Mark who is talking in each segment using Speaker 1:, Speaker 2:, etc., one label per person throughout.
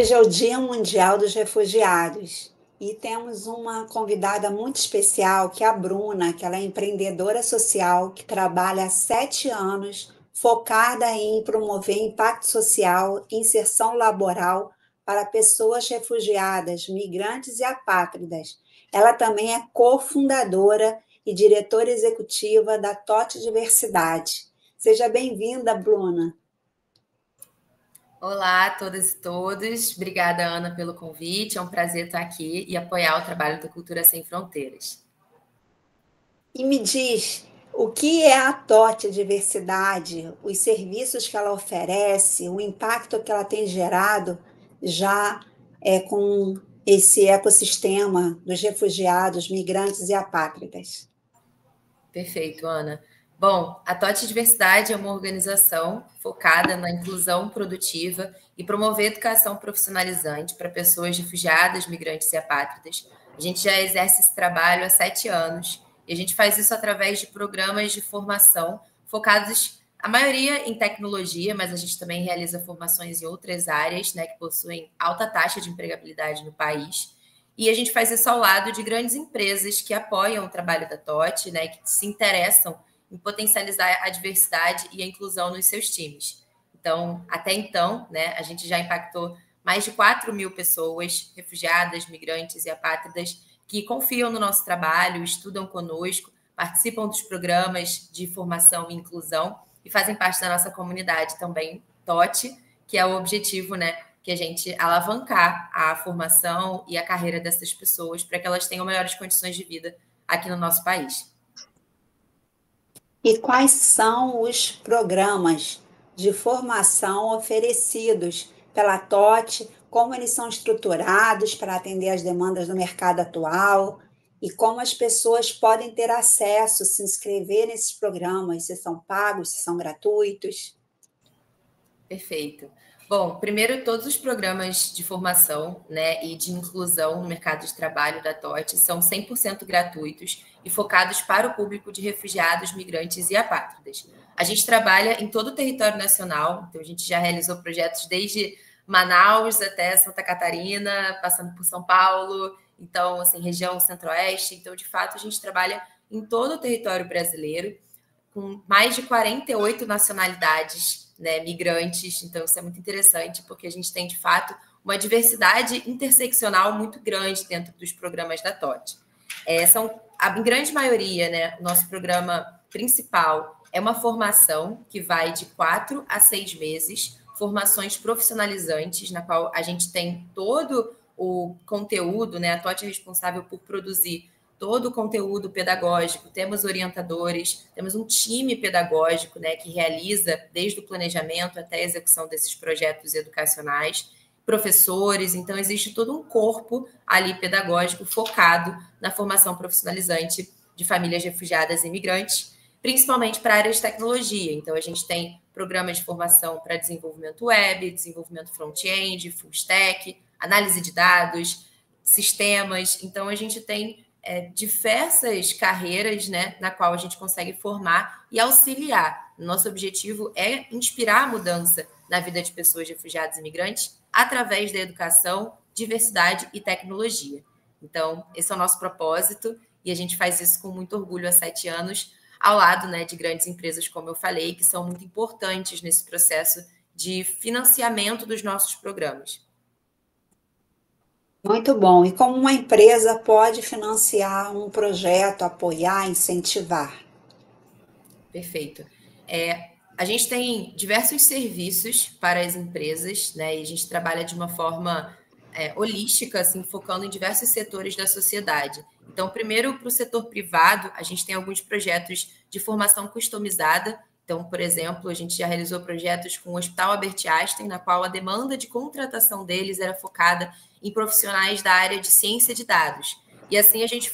Speaker 1: Hoje é o Dia Mundial dos Refugiados e temos uma convidada muito especial, que é a Bruna, que ela é empreendedora social, que trabalha há 7 anos, focada em promover impacto social e inserção laboral para pessoas refugiadas, migrantes e apátridas. Ela também é cofundadora e diretora executiva da TOT Diversidade. Seja bem-vinda, Bruna.
Speaker 2: Olá a todas e todos. Obrigada, Ana, pelo convite. É um prazer estar aqui e apoiar o trabalho do Cultura Sem Fronteiras.
Speaker 1: E me diz, o que é a TOT Diversidade, os serviços que ela oferece, o impacto que ela tem gerado já com esse ecossistema dos refugiados, migrantes e apátridas?
Speaker 2: Perfeito, Ana. Bom, a TOT Diversidade é uma organização focada na inclusão produtiva e promover educação profissionalizante para pessoas refugiadas, migrantes e apátridas. A gente já exerce esse trabalho há 7 anos e a gente faz isso através de programas de formação focados, a maioria em tecnologia, mas a gente também realiza formações em outras áreas, né, que possuem alta taxa de empregabilidade no país. E a gente faz isso ao lado de grandes empresas que apoiam o trabalho da TOT, né, que se interessam em potencializar a diversidade e a inclusão nos seus times. Então, até então, né, a gente já impactou mais de 4 mil pessoas, refugiadas, migrantes e apátridas, que confiam no nosso trabalho, estudam conosco, participam dos programas de formação e inclusão e fazem parte da nossa comunidade também, TOT, que é o objetivo, né, que a gente alavancar a formação e a carreira dessas pessoas para que elas tenham melhores condições de vida aqui no nosso país.
Speaker 1: E quais são os programas de formação oferecidos pela TOT, como eles são estruturados para atender às demandas do mercado atual e como as pessoas podem ter acesso, se inscrever nesses programas, se são pagos, se são gratuitos?
Speaker 2: Perfeito. Bom, primeiro, todos os programas de formação, né, e de inclusão no mercado de trabalho da TOT são 100% gratuitos e focados para o público de refugiados, migrantes e apátridas. A gente trabalha em todo o território nacional, então a gente já realizou projetos desde Manaus até Santa Catarina, passando por São Paulo, então, assim, região centro-oeste. Então, de fato, a gente trabalha em todo o território brasileiro, com mais de 48 nacionalidades, né, migrantes. Então, isso é muito interessante, porque a gente tem, de fato, uma diversidade interseccional muito grande dentro dos programas da TOT. Em grande maioria, né, o nosso programa principal é uma formação que vai de 4 a 6 meses, formações profissionalizantes, na qual a gente tem todo o conteúdo, né, a TOT é responsável por produzir todo o conteúdo pedagógico, temos orientadores, temos um time pedagógico, né, que realiza desde o planejamento até a execução desses projetos educacionais, professores, então existe todo um corpo ali pedagógico focado na formação profissionalizante de famílias refugiadas e imigrantes, principalmente para a área de tecnologia. Então a gente tem programas de formação para desenvolvimento web, desenvolvimento front-end, full stack, análise de dados, sistemas. Então a gente tem diversas carreiras, né, na qual a gente consegue formar e auxiliar. Nosso objetivo é inspirar a mudança na vida de pessoas refugiadas e imigrantes através da educação, diversidade e tecnologia. Então, esse é o nosso propósito e a gente faz isso com muito orgulho há 7 anos, ao lado, né, de grandes empresas, como eu falei, que são muito importantes nesse processo de financiamento dos nossos programas.
Speaker 1: Muito bom. E como uma empresa pode financiar um projeto, apoiar, incentivar?
Speaker 2: Perfeito. A gente tem diversos serviços para as empresas, né? E a gente trabalha de uma forma holística, assim, focando em diversos setores da sociedade. Então, primeiro, para o setor privado, a gente tem alguns projetos de formação customizada. Então, por exemplo, a gente já realizou projetos com o Hospital Albert Einstein, na qual a demanda de contratação deles era focada em profissionais da área de ciência de dados. E assim a gente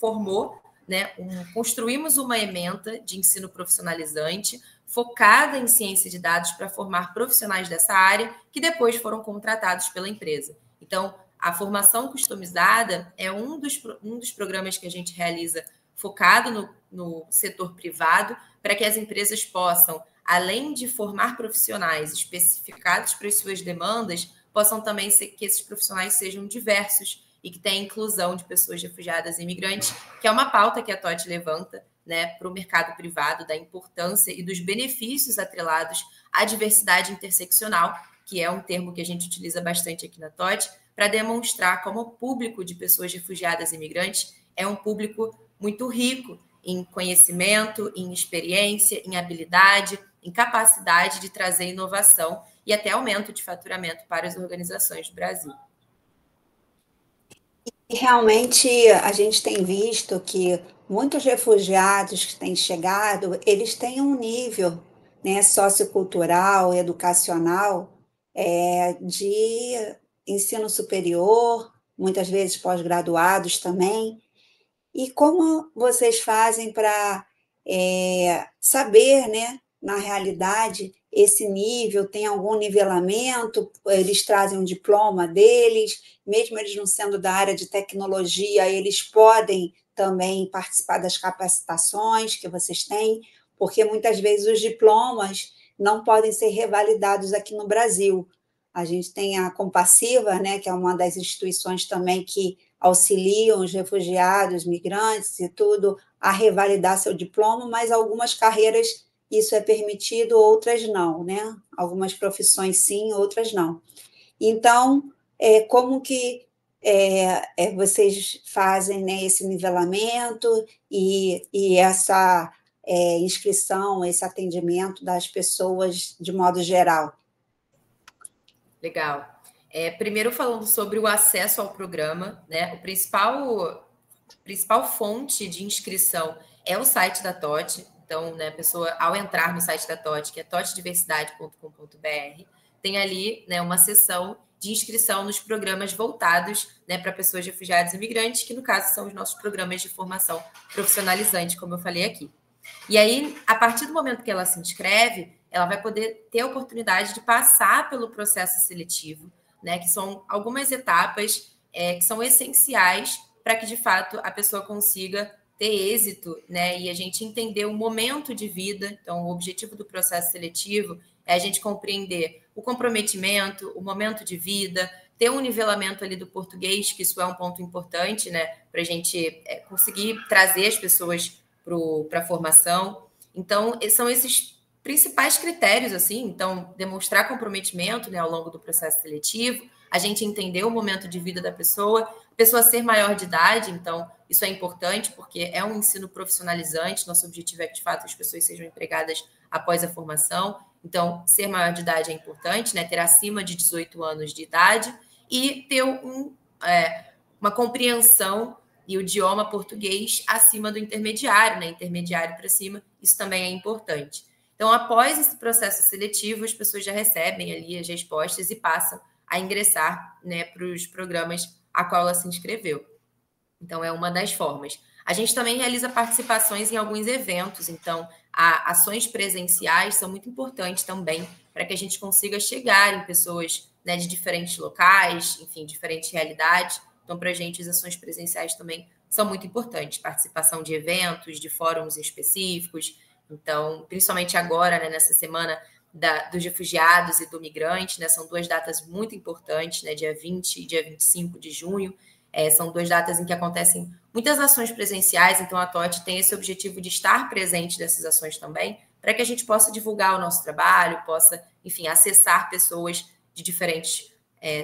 Speaker 2: formou, né, construímos uma ementa de ensino profissionalizante focada em ciência de dados para formar profissionais dessa área que depois foram contratados pela empresa. Então, a formação customizada é um dos programas que a gente realiza focado no setor privado para que as empresas possam, além de formar profissionais especificados para as suas demandas, possam também ser que esses profissionais sejam diversos e que tenha inclusão de pessoas refugiadas e imigrantes, que é uma pauta que a TOT levanta, né, para o mercado privado, da importância e dos benefícios atrelados à diversidade interseccional, que é um termo que a gente utiliza bastante aqui na TOT, para demonstrar como o público de pessoas refugiadas e imigrantes é um público muito rico em conhecimento, em experiência, em habilidade, em capacidade de trazer inovação e até aumento de faturamento para as organizações do Brasil.
Speaker 1: E realmente a gente tem visto que muitos refugiados que têm chegado, eles têm um nível, né, sociocultural, educacional, de ensino superior, muitas vezes pós-graduados também. E como vocês fazem para saber, né, na realidade, esse nível, tem algum nivelamento? Eles trazem um diploma deles, mesmo eles não sendo da área de tecnologia, eles podem também participar das capacitações que vocês têm, porque muitas vezes os diplomas não podem ser revalidados aqui no Brasil. A gente tem a Compassiva, né, que é uma das instituições também que auxiliam os refugiados, migrantes e tudo a revalidar seu diploma, mas algumas carreiras isso é permitido, outras não, né? Algumas profissões sim, outras não. Então, como que vocês fazem, né, esse nivelamento e essa inscrição, esse atendimento das pessoas de modo geral?
Speaker 2: Legal. Primeiro falando sobre o acesso ao programa, né? A principal fonte de inscrição é o site da TOT. Então, né, a pessoa, ao entrar no site da TOT, que é totdiversidade.com.br, tem ali, né, uma seção de inscrição nos programas voltados, né, para pessoas refugiadas e imigrantes, que no caso são os nossos programas de formação profissionalizante, como eu falei aqui. E aí, a partir do momento que ela se inscreve, ela vai poder ter a oportunidade de passar pelo processo seletivo, né, que são algumas etapas que são essenciais para que, de fato, a pessoa consiga ter êxito, né, e a gente entender o momento de vida. Então, o objetivo do processo seletivo é a gente compreender o comprometimento, o momento de vida, ter um nivelamento ali do português, que isso é um ponto importante, né, para a gente conseguir trazer as pessoas para a formação. Então, são esses principais critérios, assim. Então, demonstrar comprometimento, né, ao longo do processo seletivo, a gente entender o momento de vida da pessoa, a pessoa ser maior de idade. Então, isso é importante, porque é um ensino profissionalizante. Nosso objetivo é que, de fato, as pessoas sejam empregadas após a formação. Então, ser maior de idade é importante, né, ter acima de 18 anos de idade e ter uma compreensão e o idioma português acima do intermediário, né? Intermediário para cima, isso também é importante. Então, após esse processo seletivo, as pessoas já recebem ali as respostas e passam a ingressar, né, para os programas a qual ela se inscreveu. Então, é uma das formas. A gente também realiza participações em alguns eventos, então, ações presenciais são muito importantes também para que a gente consiga chegar em pessoas, né, de diferentes locais, enfim, diferentes realidades. Então, para a gente, as ações presenciais também são muito importantes. Participação de eventos, de fóruns específicos. Então, principalmente agora, né, nessa semana dos refugiados e do migrante, né, são duas datas muito importantes, né, dia 20 e dia 25 de junho. São duas datas em que acontecem muitas ações presenciais. Então, a TOT tem esse objetivo de estar presente nessas ações também, para que a gente possa divulgar o nosso trabalho, possa, enfim, acessar pessoas de diferentes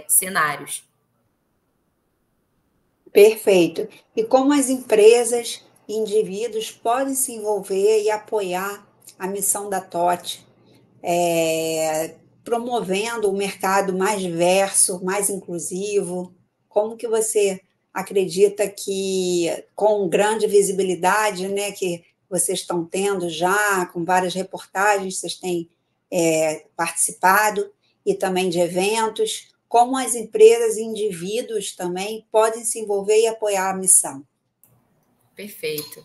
Speaker 2: cenários.
Speaker 1: Perfeito. E como as empresas e indivíduos podem se envolver e apoiar a missão da TOT, promovendo um mercado mais diverso, mais inclusivo? Como que você acredita que, com grande visibilidade, né, que vocês estão tendo já, com várias reportagens, vocês têm participado, e também de eventos, como as empresas e indivíduos também podem se envolver e apoiar a missão?
Speaker 2: Perfeito.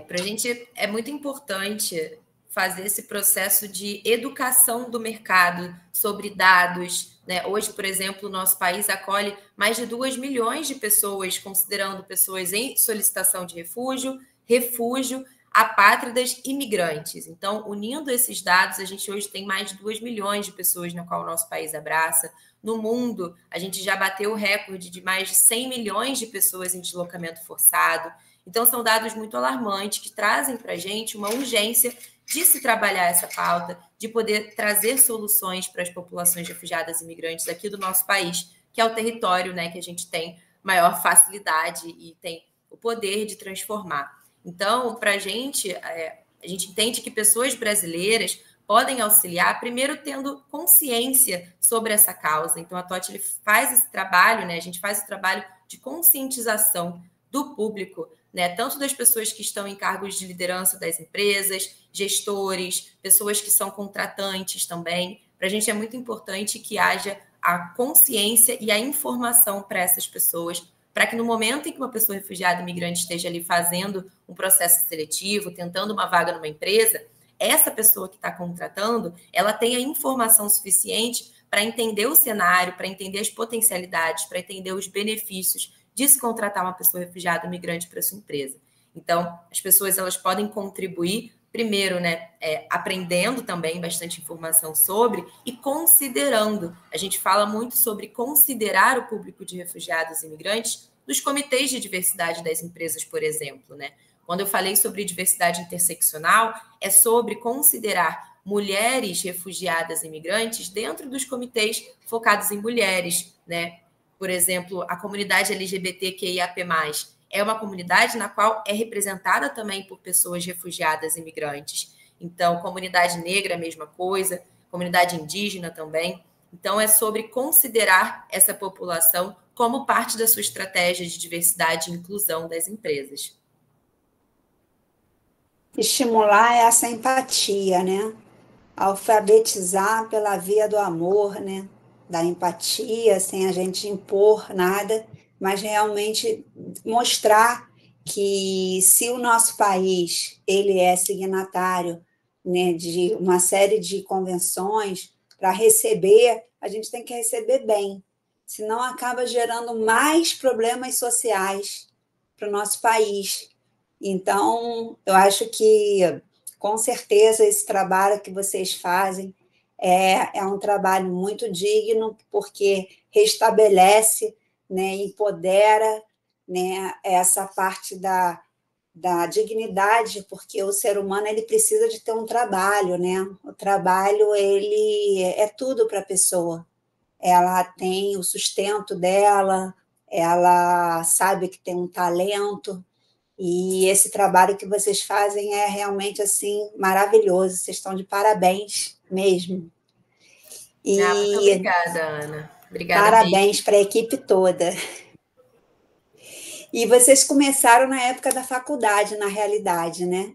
Speaker 2: Para a gente é muito importante fazer esse processo de educação do mercado sobre dados, né? Hoje, por exemplo, o nosso país acolhe mais de 2 milhões de pessoas, considerando pessoas em solicitação de refúgio, apátridas e migrantes. Então, unindo esses dados, a gente hoje tem mais de 2 milhões de pessoas na qual o nosso país abraça. No mundo, a gente já bateu o recorde de mais de 100 milhões de pessoas em deslocamento forçado. Então, são dados muito alarmantes que trazem para a gente uma urgência de se trabalhar essa pauta, de poder trazer soluções para as populações refugiadas e imigrantes aqui do nosso país, que é o território, né, que a gente tem maior facilidade e tem o poder de transformar. Então, para a gente entende que pessoas brasileiras podem auxiliar, primeiro tendo consciência sobre essa causa. Então, a TOT faz esse trabalho, né? A gente faz o trabalho de conscientização do público, né? Tanto das pessoas que estão em cargos de liderança das empresas, gestores, pessoas que são contratantes também. Para a gente é muito importante que haja a consciência e a informação para essas pessoas, para que no momento em que uma pessoa refugiada e imigrante esteja ali fazendo um processo seletivo, tentando uma vaga numa empresa, essa pessoa que está contratando, ela tenha informação suficiente para entender o cenário, para entender as potencialidades, para entender os benefícios de se contratar uma pessoa refugiada ou imigrante para sua empresa. Então, as pessoas elas podem contribuir, primeiro, né, aprendendo também bastante informação sobre e considerando. A gente fala muito sobre considerar o público de refugiados e imigrantes nos comitês de diversidade das empresas, por exemplo, né? Quando eu falei sobre diversidade interseccional, é sobre considerar mulheres refugiadas e imigrantes dentro dos comitês focados em mulheres, né? Por exemplo, a comunidade LGBTQIAP+, é uma comunidade na qual é representada também por pessoas refugiadas e imigrantes. Então, comunidade negra, a mesma coisa, comunidade indígena também. Então, é sobre considerar essa população como parte da sua estratégia de diversidade e inclusão das empresas.
Speaker 1: Estimular essa empatia, né? Alfabetizar pela via do amor, né? Da empatia, sem a gente impor nada, mas realmente mostrar que se o nosso país ele é signatário, né, de uma série de convenções para receber, a gente tem que receber bem, senão acaba gerando mais problemas sociais para o nosso país. Então, eu acho que, com certeza, esse trabalho que vocês fazem é um trabalho muito digno, porque restabelece, né, empodera, né, essa parte da dignidade, porque o ser humano ele precisa de ter um trabalho, né? O trabalho ele é tudo para a pessoa. Ela tem o sustento dela, ela sabe que tem um talento, e esse trabalho que vocês fazem é realmente assim maravilhoso. Vocês estão de parabéns mesmo.
Speaker 2: Muito obrigada, Ana. Obrigada
Speaker 1: parabéns
Speaker 2: mesmo.
Speaker 1: para a equipe toda. E vocês começaram na época da faculdade, na realidade, né?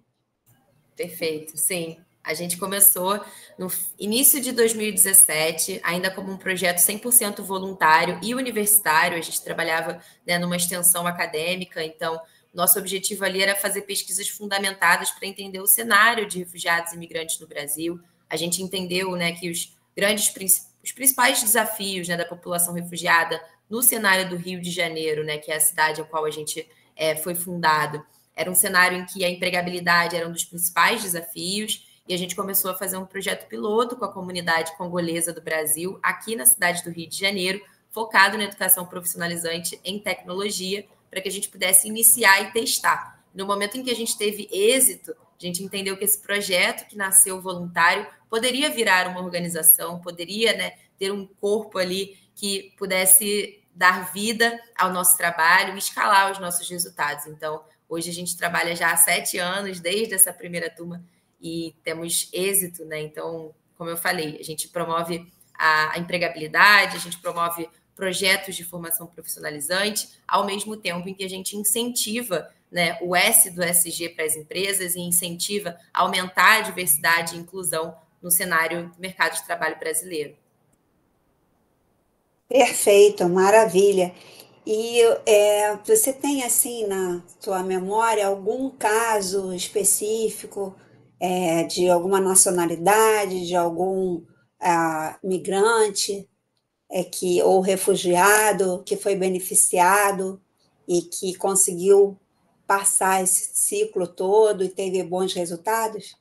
Speaker 2: Perfeito, sim. A gente começou no início de 2017, ainda como um projeto 100% voluntário e universitário. A gente trabalhava, né, numa extensão acadêmica, então nosso objetivo ali era fazer pesquisas fundamentadas para entender o cenário de refugiados e imigrantes no Brasil. A gente entendeu, né, que os principais desafios, né, da população refugiada no cenário do Rio de Janeiro, né, que é a cidade a qual a gente foi fundado, era um cenário em que a empregabilidade era um dos principais desafios, e a gente começou a fazer um projeto piloto com a comunidade congolesa do Brasil, aqui na cidade do Rio de Janeiro, focado na educação profissionalizante em tecnologia, para que a gente pudesse iniciar e testar. No momento em que a gente teve êxito, a gente entendeu que esse projeto, que nasceu voluntário, poderia virar uma organização, poderia, né, ter um corpo ali que pudesse dar vida ao nosso trabalho e escalar os nossos resultados. Então, hoje a gente trabalha já há 7 anos, desde essa primeira turma, e temos êxito, né? Então, como eu falei, a gente promove a empregabilidade, a gente promove projetos de formação profissionalizante, ao mesmo tempo em que a gente incentiva, né, o S do SG para as empresas e incentiva a aumentar a diversidade e inclusão no cenário do mercado de trabalho brasileiro.
Speaker 1: Perfeito, maravilha. E você tem, assim, na sua memória, algum caso específico de alguma nacionalidade, de algum migrante ou refugiado que foi beneficiado e que conseguiu passar esse ciclo todo e teve bons resultados?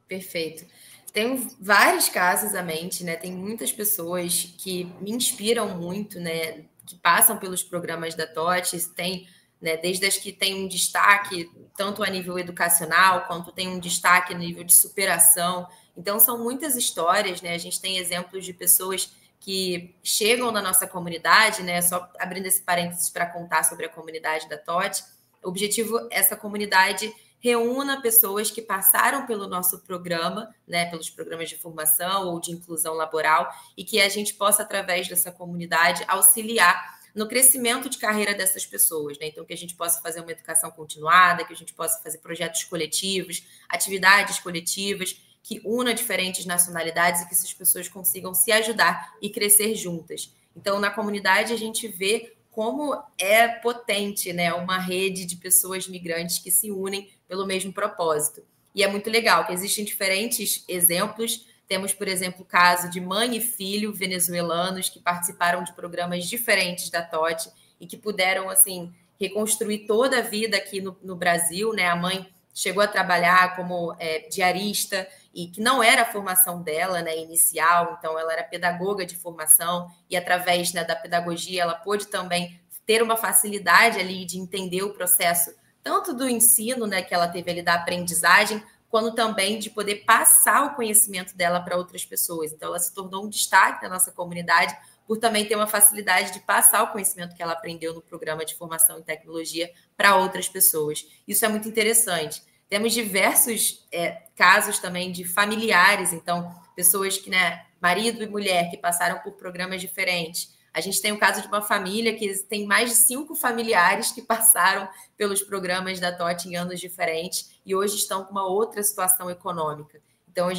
Speaker 2: Perfeito. Tenho vários casos à mente, né? Tem muitas pessoas que me inspiram muito, né? Que passam pelos programas da TOTS, tem, né? Desde as que têm um destaque tanto a nível educacional quanto tem um destaque a nível de superação. Então são muitas histórias, né? A gente tem exemplos de pessoas que chegam na nossa comunidade, né? Só abrindo esse parênteses para contar sobre a comunidade da TOT. O objetivo é essa comunidade reúna pessoas que passaram pelo nosso programa, né, pelos programas de formação ou de inclusão laboral, e que a gente possa, através dessa comunidade, auxiliar no crescimento de carreira dessas pessoas, né? Então, que a gente possa fazer uma educação continuada, que a gente possa fazer projetos coletivos, atividades coletivas, que una diferentes nacionalidades e que essas pessoas consigam se ajudar e crescer juntas. Então, na comunidade, a gente vê como é potente, né, uma rede de pessoas migrantes que se unem pelo mesmo propósito. E é muito legal que existem diferentes exemplos. Temos, por exemplo, o caso de mãe e filho venezuelanos que participaram de programas diferentes da TOT e que puderam, assim, reconstruir toda a vida aqui no Brasil, né? A mãe chegou a trabalhar como diarista e que não era a formação dela, né, inicial, então ela era pedagoga de formação e através, né, da pedagogia ela pôde também ter uma facilidade ali de entender o processo tanto do ensino, né, que ela teve ali da aprendizagem, quanto também de poder passar o conhecimento dela para outras pessoas. Então ela se tornou um destaque na nossa comunidade por também ter uma facilidade de passar o conhecimento que ela aprendeu no programa de formação em tecnologia para outras pessoas. Isso é muito interessante. Temos diversos casos também de familiares, então, pessoas que, né, marido e mulher, que passaram por programas diferentes. A gente tem o caso de uma família que tem mais de 5 familiares que passaram pelos programas da TOT em anos diferentes e hoje estão com uma outra situação econômica. Então,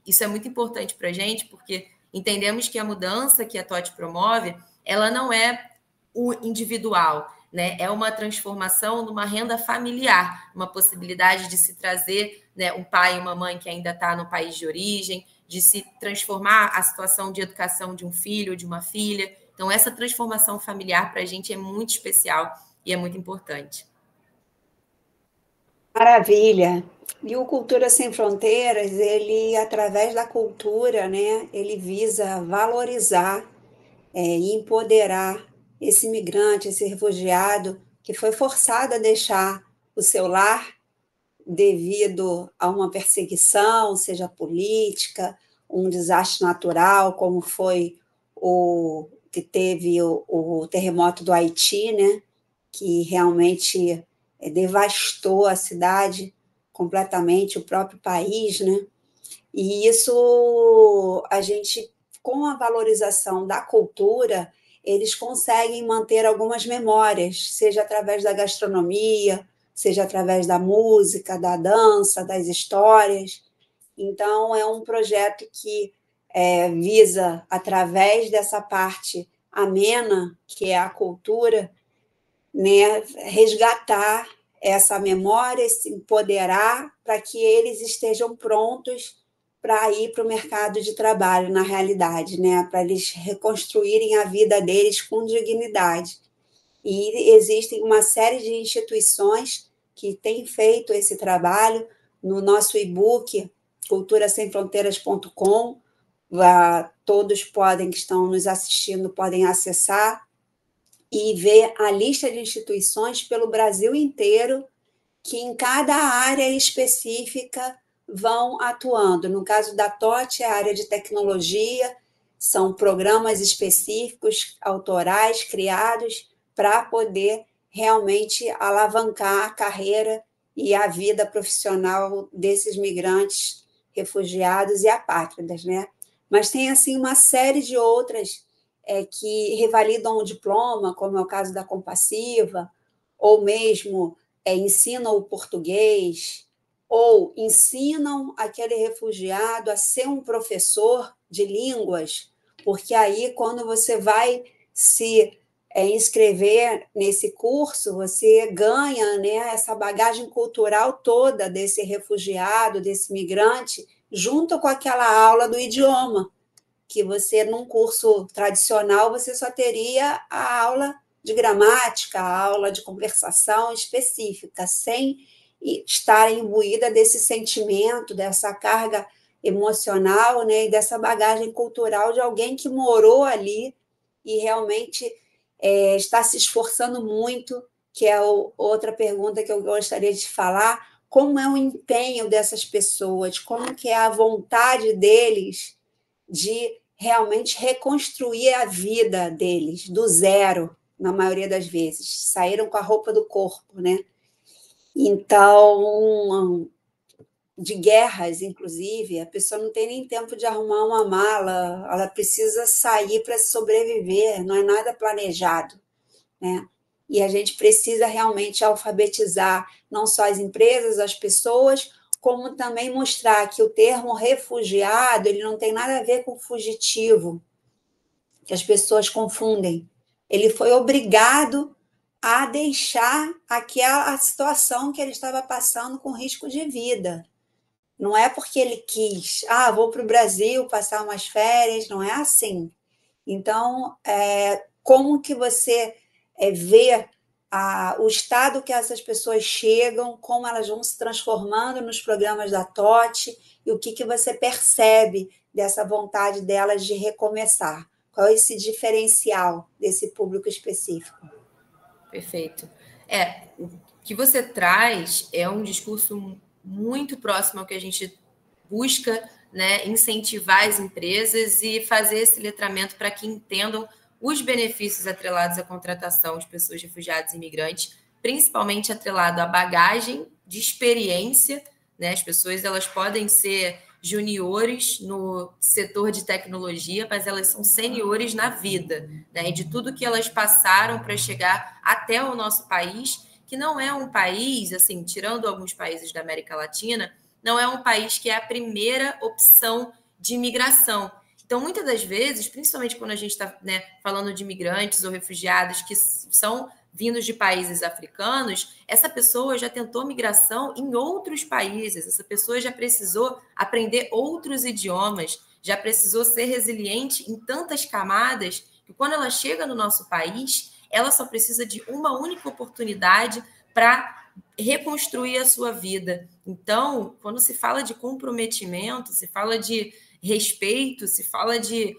Speaker 2: isso é muito importante para a gente, porque entendemos que a mudança que a TOT promove, ela não é o individual, né? É uma transformação numa renda familiar, uma possibilidade de se trazer, né, um pai e uma mãe que ainda está no país de origem, de se transformar a situação de educação de um filho ou de uma filha. Então, essa transformação familiar para a gente é muito especial e é muito importante.
Speaker 1: Maravilha! E o Cultura Sem Fronteiras, ele, através da cultura, né, ele visa valorizar e empoderar esse migrante, esse refugiado que foi forçado a deixar o seu lar devido a uma perseguição, seja política, um desastre natural, como foi o que teve o terremoto do Haiti, né, que realmente devastou a cidade completamente, o próprio país, né? E isso, a gente, com a valorização da cultura, eles conseguem manter algumas memórias, seja através da gastronomia, seja através da música, da dança, das histórias. Então, é um projeto que visa, através dessa parte amena, que é a cultura, né, resgatar essa memória, se empoderar para que eles estejam prontos para ir para o mercado de trabalho, na realidade, né, para eles reconstruírem a vida deles com dignidade. E existem uma série de instituições que têm feito esse trabalho. No nosso e-book, culturasemfronteiras.com, todos podem, que estão nos assistindo, podem acessar e ver a lista de instituições pelo Brasil inteiro que em cada área específica vão atuando. No caso da TOT, é a área de tecnologia, são programas específicos, autorais, criados para poder realmente alavancar a carreira e a vida profissional desses migrantes, refugiados e apátridas, né? Mas tem, assim, uma série de outras que revalidam o diploma, como é o caso da Compassiva, ou mesmo ensinam o português, ou ensinam aquele refugiado a ser um professor de línguas, porque aí, quando você vai se inscrever nesse curso, você ganha, né, essa bagagem cultural toda desse refugiado, desse migrante, junto com aquela aula do idioma, que você, num curso tradicional, você só teria a aula de gramática, aula de conversação específica, sem estar imbuída desse sentimento, dessa carga emocional, né, e dessa bagagem cultural de alguém que morou ali e realmente está se esforçando muito, que é outra pergunta que eu gostaria de falar, como é o empenho dessas pessoas, como que é a vontade deles de realmente reconstruir a vida deles, do zero, na maioria das vezes. Saíram com a roupa do corpo, né? Então, de guerras, inclusive, a pessoa não tem nem tempo de arrumar uma mala, ela precisa sair para sobreviver, não é nada planejado, né? E a gente precisa realmente alfabetizar não só as empresas, as pessoas, como também mostrar que o termo refugiado ele não tem nada a ver com fugitivo, que as pessoas confundem. Ele foi obrigado a deixar aquela situação que ele estava passando com risco de vida. Não é porque ele quis, vou para o Brasil passar umas férias, não é assim. Então, como que você vê o estado que essas pessoas chegam, como elas vão se transformando nos programas da TOT, e o que você percebe dessa vontade delas de recomeçar? Qual é esse diferencial desse público específico?
Speaker 2: Perfeito. O que você traz é um discurso muito próximo ao que a gente busca, né, incentivar as empresas e fazer esse letramento para que entendam os benefícios atrelados à contratação de pessoas refugiadas e imigrantes, principalmente atrelado à bagagem de experiência, né? As pessoas elas podem ser juniores no setor de tecnologia, mas elas são seniores na vida, né? E de tudo que elas passaram para chegar até o nosso país, que não é um país, assim, tirando alguns países da América Latina, não é um país que é a primeira opção de imigração. Então, muitas das vezes, principalmente quando a gente está, né, falando de imigrantes ou refugiados que são vindos de países africanos, essa pessoa já tentou migração em outros países, essa pessoa já precisou aprender outros idiomas, já precisou ser resiliente em tantas camadas, que quando ela chega no nosso país, ela só precisa de uma única oportunidade para reconstruir a sua vida. Então, quando se fala de comprometimento, se fala de respeito, se fala de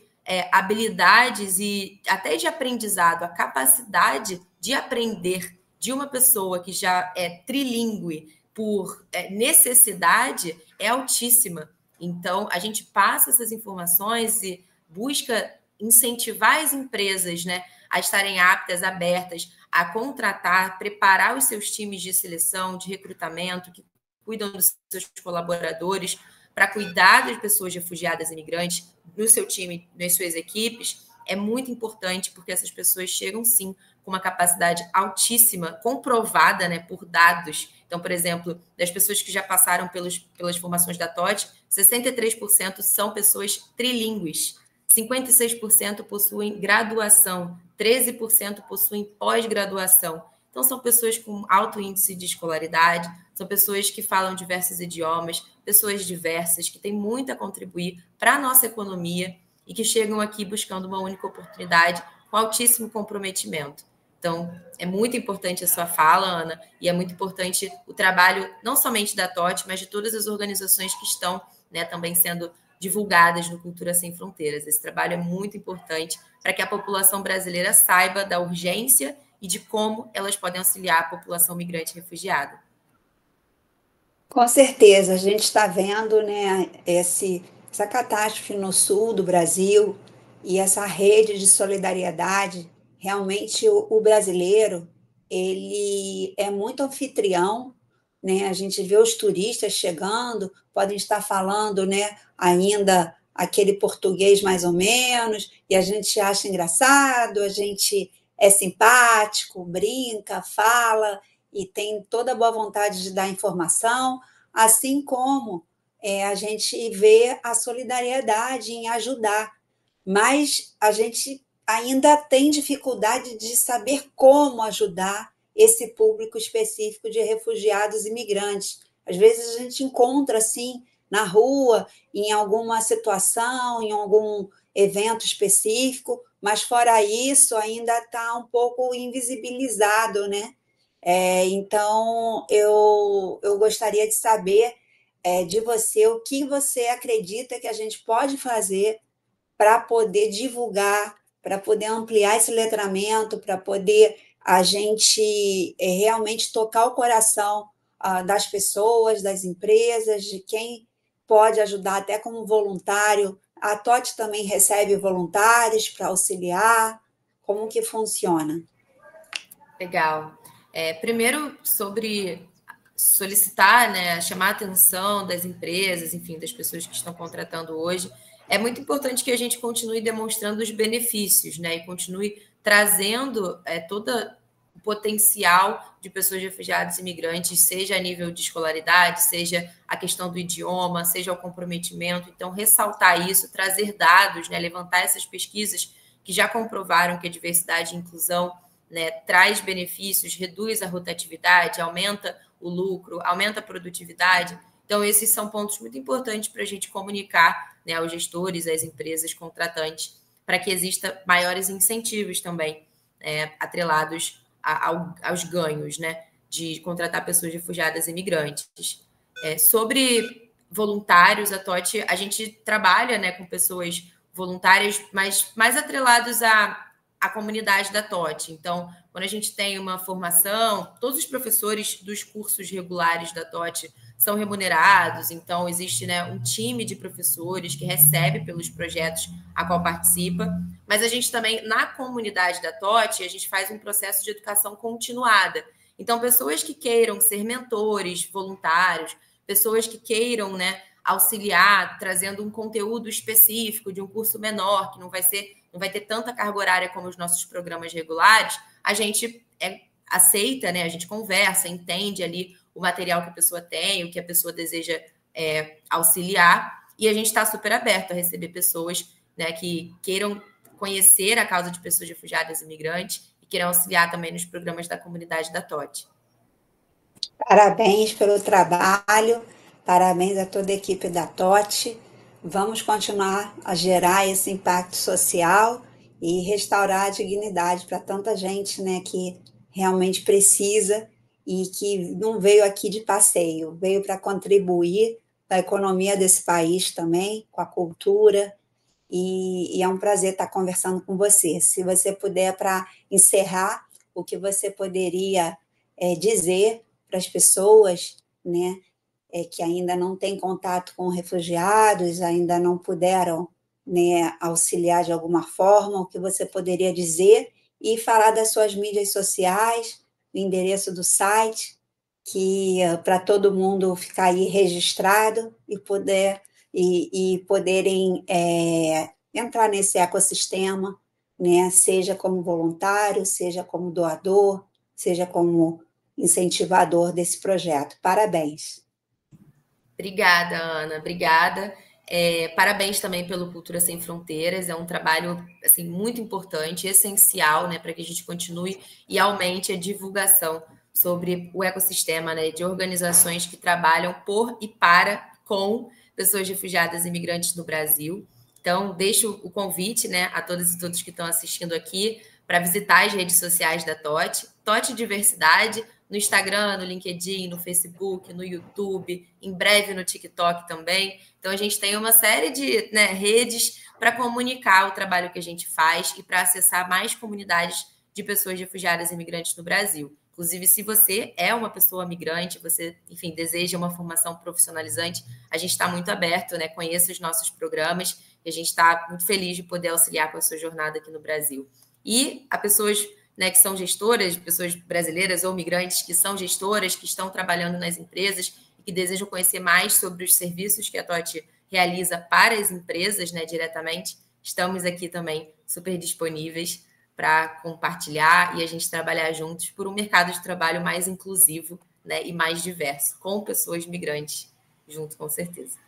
Speaker 2: habilidades e até de aprendizado, a capacidade de aprender de uma pessoa que já é trilíngue por necessidade é altíssima. Então, a gente passa essas informações e busca incentivar as empresas, né, a estarem aptas, abertas a contratar, preparar os seus times de seleção, de recrutamento, que cuidam dos seus colaboradores, para cuidar das pessoas refugiadas e imigrantes no seu time, nas suas equipes, é muito importante, porque essas pessoas chegam, sim, com uma capacidade altíssima, comprovada, né, por dados. Então, por exemplo, das pessoas que já passaram pelas formações da TOT, 63% são pessoas trilíngues, 56% possuem graduação, 13% possuem pós-graduação. Então, são pessoas com alto índice de escolaridade, são pessoas que falam diversos idiomas, pessoas diversas, que têm muito a contribuir para a nossa economia e que chegam aqui buscando uma única oportunidade com altíssimo comprometimento. Então, é muito importante a sua fala, Ana, e é muito importante o trabalho, não somente da TOT, mas de todas as organizações que estão, né, também sendo divulgadas no Cultura Sem Fronteiras. Esse trabalho é muito importante para que a população brasileira saiba da urgência e de como elas podem auxiliar a população migrante e refugiada.
Speaker 1: Com certeza, a gente está vendo, né, essa catástrofe no sul do Brasil e essa rede de solidariedade. Realmente, o brasileiro ele é muito anfitrião, né? A gente vê os turistas chegando, podem estar falando, né, ainda aquele português mais ou menos, e a gente acha engraçado, a gente é simpático, brinca, fala e tem toda a boa vontade de dar informação, assim como a gente vê a solidariedade em ajudar, mas a gente ainda tem dificuldade de saber como ajudar esse público específico de refugiados e imigrantes. Às vezes a gente encontra, assim, na rua, em alguma situação, em algum evento específico, mas fora isso, ainda está um pouco invisibilizado, né? Então, eu gostaria de saber de você o que você acredita que a gente pode fazer para poder divulgar, para poder ampliar esse letramento, para poder a gente realmente tocar o coração das pessoas, das empresas, de quem pode ajudar até como voluntário. A TOT também recebe voluntários para auxiliar. Como que funciona?
Speaker 2: Legal. Primeiro, sobre solicitar, né, chamar a atenção das empresas, enfim, das pessoas que estão contratando hoje, é muito importante que a gente continue demonstrando os benefícios, né, e continue trazendo todo o potencial de pessoas refugiadas e imigrantes, seja a nível de escolaridade, seja a questão do idioma, seja o comprometimento. Então, ressaltar isso, trazer dados, né, levantar essas pesquisas que já comprovaram que a diversidade e inclusão, né, traz benefícios, reduz a rotatividade, aumenta o lucro, aumenta a produtividade. Então, esses são pontos muito importantes para a gente comunicar, né, aos gestores, às empresas contratantes, para que exista maiores incentivos também, atrelados aos ganhos, né, de contratar pessoas refugiadas e imigrantes. Sobre voluntários, a TOT, a gente trabalha, né, com pessoas voluntárias, mas mais atrelados à comunidade da TOT. Então, quando a gente tem uma formação, todos os professores dos cursos regulares da TOT são remunerados, então existe, né, um time de professores que recebe pelos projetos a qual participa, mas a gente também, na comunidade da TOT, a gente faz um processo de educação continuada. Então, pessoas que queiram ser mentores voluntários, pessoas que queiram, né, auxiliar, trazendo um conteúdo específico de um curso menor, que não vai ter tanta carga horária como os nossos programas regulares, a gente aceita, né? A gente conversa, entende ali o material que a pessoa tem, o que a pessoa deseja auxiliar, e a gente está super aberto a receber pessoas, né, que queiram conhecer a causa de pessoas refugiadas e imigrantes e queiram auxiliar também nos programas da comunidade da TOT.
Speaker 1: Parabéns pelo trabalho, parabéns a toda a equipe da TOT. Vamos continuar a gerar esse impacto social e restaurar a dignidade para tanta gente, né, que realmente precisa e que não veio aqui de passeio, veio para contribuir para a economia desse país também, com a cultura, e é um prazer estar conversando com você. Se você puder, para encerrar, o que você poderia dizer para as pessoas, né, que ainda não têm contato com refugiados, ainda não puderam, né, auxiliar de alguma forma, o que você poderia dizer e falar das suas mídias sociais, o endereço do site, que para todo mundo ficar aí registrado e poderem entrar nesse ecossistema, né, seja como voluntário, seja como doador, seja como incentivador desse projeto. Parabéns.
Speaker 2: Obrigada, Ana. Obrigada. Parabéns também pelo Cultura Sem Fronteiras. É um trabalho assim, muito importante, essencial, né, para que a gente continue e aumente a divulgação sobre o ecossistema, né, de organizações que trabalham por e com pessoas refugiadas e imigrantes no Brasil. Então, deixo o convite, né, a todas e todos que estão assistindo aqui para visitar as redes sociais da TOT, TOT Diversidade, no Instagram, no LinkedIn, no Facebook, no YouTube, em breve no TikTok também. Então, a gente tem uma série de, né, redes para comunicar o trabalho que a gente faz e para acessar mais comunidades de pessoas refugiadas e imigrantes no Brasil. Inclusive, se você é uma pessoa migrante, você, enfim, deseja uma formação profissionalizante, a gente está muito aberto, né? Conheça os nossos programas e a gente está muito feliz de poder auxiliar com a sua jornada aqui no Brasil. E a pessoas, né, que são gestoras, pessoas brasileiras ou migrantes que são gestoras, que estão trabalhando nas empresas e que desejam conhecer mais sobre os serviços que a TOT realiza para as empresas, né, diretamente, estamos aqui também super disponíveis para compartilhar e a gente trabalhar juntos por um mercado de trabalho mais inclusivo, né, e mais diverso, com pessoas migrantes junto, com certeza.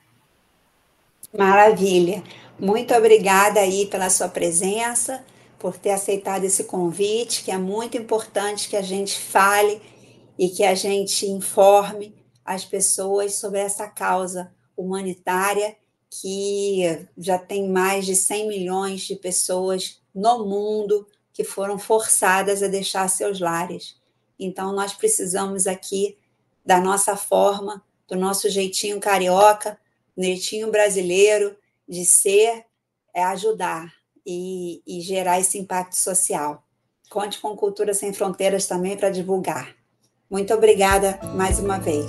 Speaker 1: Maravilha. Muito obrigada aí pela sua presença, por ter aceitado esse convite, que é muito importante que a gente fale e que a gente informe as pessoas sobre essa causa humanitária que já tem mais de 100 milhões de pessoas no mundo que foram forçadas a deixar seus lares. Então, nós precisamos aqui da nossa forma, do nosso jeitinho carioca, jeitinho brasileiro de ser, ajudar e gerar esse impacto social. Conte com Cultura Sem Fronteiras também para divulgar. Muito obrigada mais uma vez.